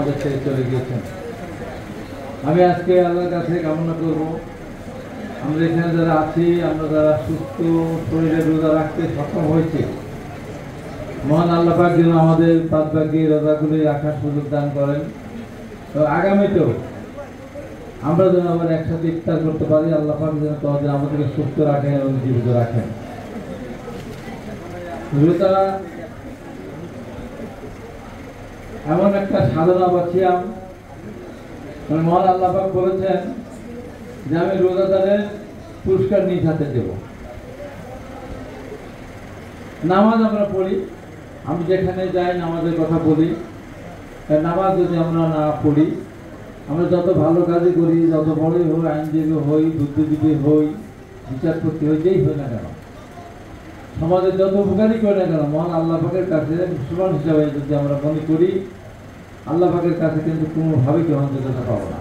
আমাদের ছেড়ে চলে গিয়েছেন। আমি আজকে আল্লাহর কাছে কামনা করব আমরা এখানে যারা আছি, আমরা যারা সুস্থ শরীরে রোজা রাখতে সক্ষম হয়েছি, মহান আল্লাহ পাক যেন আমাদের বাদবাকি রোজাগুলি রাখার সুযোগ দান করেন। তো আগামীতেও আমরা যেন আবার একসাথে ইফতার করতে পারি। আল্লাহ পাক যেন তাদের আমাদেরকে সুস্থ রাখেন এবং জীবিত রাখেন। রোজা এমন একটা সাধনা বা সিয়াম, মহান আল্লাহ পাক বলেছেন যে আমি রোজাদারের পুরস্কার নিজ হাতে দেব। নামাজ আমরা পড়ি, আমি যেখানে যাই নামাজের কথা বলি। নামাজ যদি আমরা না পড়ি, আমরা যত ভালো কাজই করি, যত বড়ই হই, আইনজীবী হই, বুদ্ধিজীবী হই, বিচারপতি হই, যেই হই না কেন, সমাজের যত উপকারই করি না কেন, মহান আল্লাহ পাকের কাছে মুসলমান হিসাবে যদি আমরা মনে করি, আল্লাহ পাকের কাছে কিন্তু কোনোভাবেই গ্রহণযোগ্যতা পাবো না।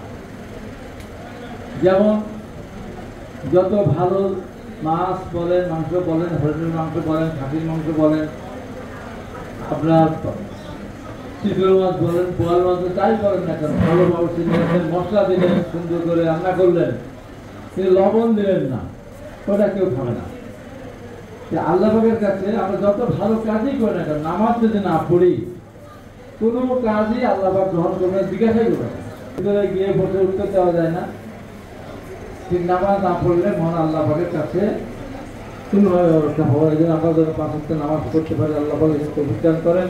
যেমন যত ভালো মাছ বলেন, মাংস বলেন, হরিণের মাংস বলেন, খাসির মাংস বলেন, আপনার চিতল মাছ বলেন, পোয়াল মাছ যাই করেন না কেন, ভালো মাংস নিয়েছেন, মশলা দিলেন, সুন্দর করে রান্না করলেন, কিন্তু লবণ দিলেন না, ওটা কেউ খাবে না। আল্লাহ পাকের কাছে আমরা যত ভালো কাজই করি না কেন, নামাজ যদি না পড়ি, কোনো কাজই আল্লাহ পাক গ্রহণ করবেন, জিজ্ঞাসাই করবেন। ভিতরে গিয়ে বসে উত্তর দেওয়া যায় না। ঠিক নামাজ না পড়লে মহান আল্লাহ পাকের কাছে কোনোভাবে ব্যবস্থা হওয়া যায়। আমরা যেন 5 ওয়াক্ত নামাজ পড়তে পারি, আল্লাহ পাক তৌফিক দান করেন।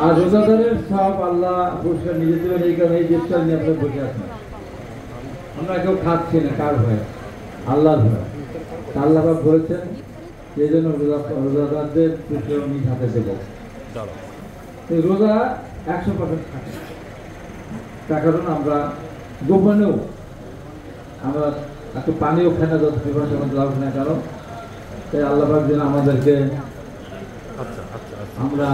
আর রোজাদারের সব আল্লাহ পুরস্কার নিজে দেবেন। এই কারণে এই দেশটা নিয়ে আপনার বসে আছেন, আমরা কেউ খাচ্ছি না কার ভয়ে, আল্লাহর ভয়ে। আল্লাহ পাক বলেছেন এই জন্য রোজাদারদের পুরস্কার নিজ হাতে দেব। রোজা 100% থাকে, তার কারণ আমরা গোপনেও আমরা একটু পানিও খাই না, যত পিপাসা লাভ না কারণ। তাই আল্লাহ পাক যেন আমাদেরকে, আমরা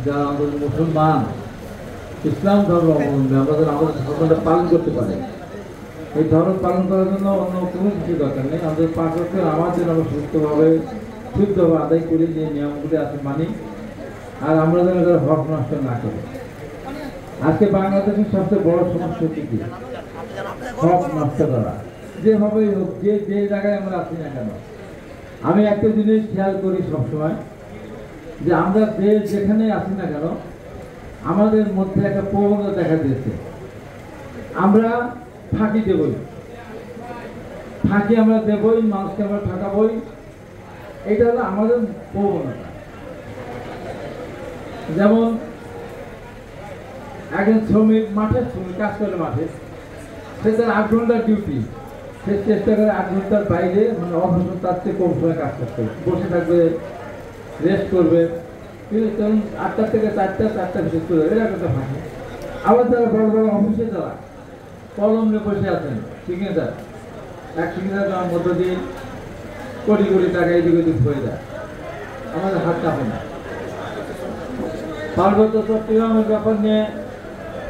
যারা আমাদের মুসলমান ইসলাম ধর্ম অবলম্বী, আমরা যেন আমাদের ধর্মটা পালন করতে পারি। এই ধর্ম পালন করার জন্য অন্য কোনো কিছু দরকার নেই। আমাদের 5 ওয়াক্ত নামাজ যেন আমরা সুস্থভাবে শুদ্ধভাবে আদায় করি, যে নিয়মগুলি আছে মানি, আর আমরা যেন তার হক নষ্ট না করি। আজকে বাংলাদেশের সবচেয়ে বড় সমস্যা হচ্ছে কি, হক নষ্ট করা। যেভাবেই হোক, যে জায়গায় আমরা আছি না কেন, আমি একটা জিনিস খেয়াল করি সবসময়, যে আমরা যেখানে আছি না কেন, আমাদের মধ্যে একটা প্রবণতা দেখা দিয়েছে, আমরা ফাঁকি দেবই, ফাঁকি আমরা দেবই, মানুষকে আমরা ঠকাবই। এটা হলো আমাদের প্রবণতা। যেমন একজন শ্রমিক, মাঠের শ্রমিক, কাজ করে মাঠে, সে তার 8 ঘন্টার ডিউটি, সে চেষ্টা করে 8 ঘন্টার বাইরে, মানে অবশ্য তার চেয়ে কম সময় কাজ করতে, বসে থাকবে, রেস্ট করবে। কিন্তু তখন 8টা থেকে 4টা, 4টা ভিতরে চলে যাবে, এরা কথা ফাঁকি। আবার যারা বড় বড় অফিসে যারা কলম নিয়ে বসে আছেন, ঠিকাদার, এক ঠিকাদার মধ্য দিয়ে কোটি কোটি টাকা এদিক ওদিক হয়ে যায়, আমাদের হাত কাঁপে না। পার্বত্য চট্টগ্রামের ব্যাপার নিয়ে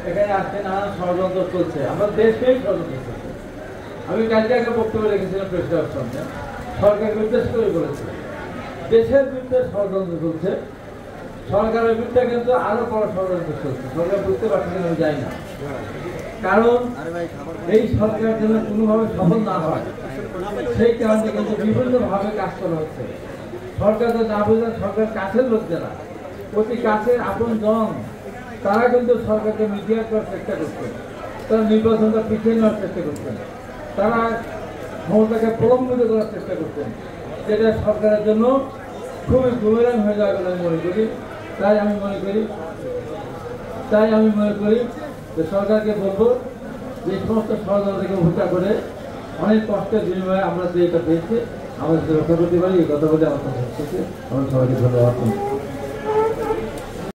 এখানে আসছে, নানা ষড়যন্ত্র চলছে, আমরা দেশকেই ষড়যন্ত্র চলছে। আমি কালকে একটা বক্তব্য রেখেছিলাম প্রেস ক্লাবের সামনে, সরকারকে উদ্দেশ্য করে বলেছি, দেশের বিরুদ্ধে ষড়যন্ত্র চলছে, সরকারের বিরুদ্ধে কিন্তু আরো বড় ষড়যন্ত্র চলছে। সরকার বুঝতে পারছে না, আমি যাই না, কারণ এই সরকার যেন কোনোভাবে সফল না হয়, সেই কারণে কিন্তু বিভিন্নভাবে কাজ করা হচ্ছে। সরকার তো না বুঝলেন, সরকার কাছের লোক যারা, অতি কাছের আপন জন, তারা কিন্তু সরকারকে মিডিয়া করার চেষ্টা করছেন, তারা নির্বাচনটা পিছিয়ে নেওয়ার চেষ্টা করছেন, তারা ক্ষমতাকে প্রলম্বিত করার চেষ্টা করছেন, যেটা সরকারের জন্য খুবই বুমেরাং হয়ে যাবে বলে আমি মনে করি। তাই আমি মনে করি যে সরকারকে বলবো যে সমস্ত ষড়যন্ত্র থেকে উপেক্ষা করে অনেক কষ্টের বিনিময়ে আমরা যে এটা পেয়েছি, আমরা রক্ষা করতে পারি, এই কথা বলে আমার কথা হচ্ছে। আমরা সবাইকে ধন্যবাদ।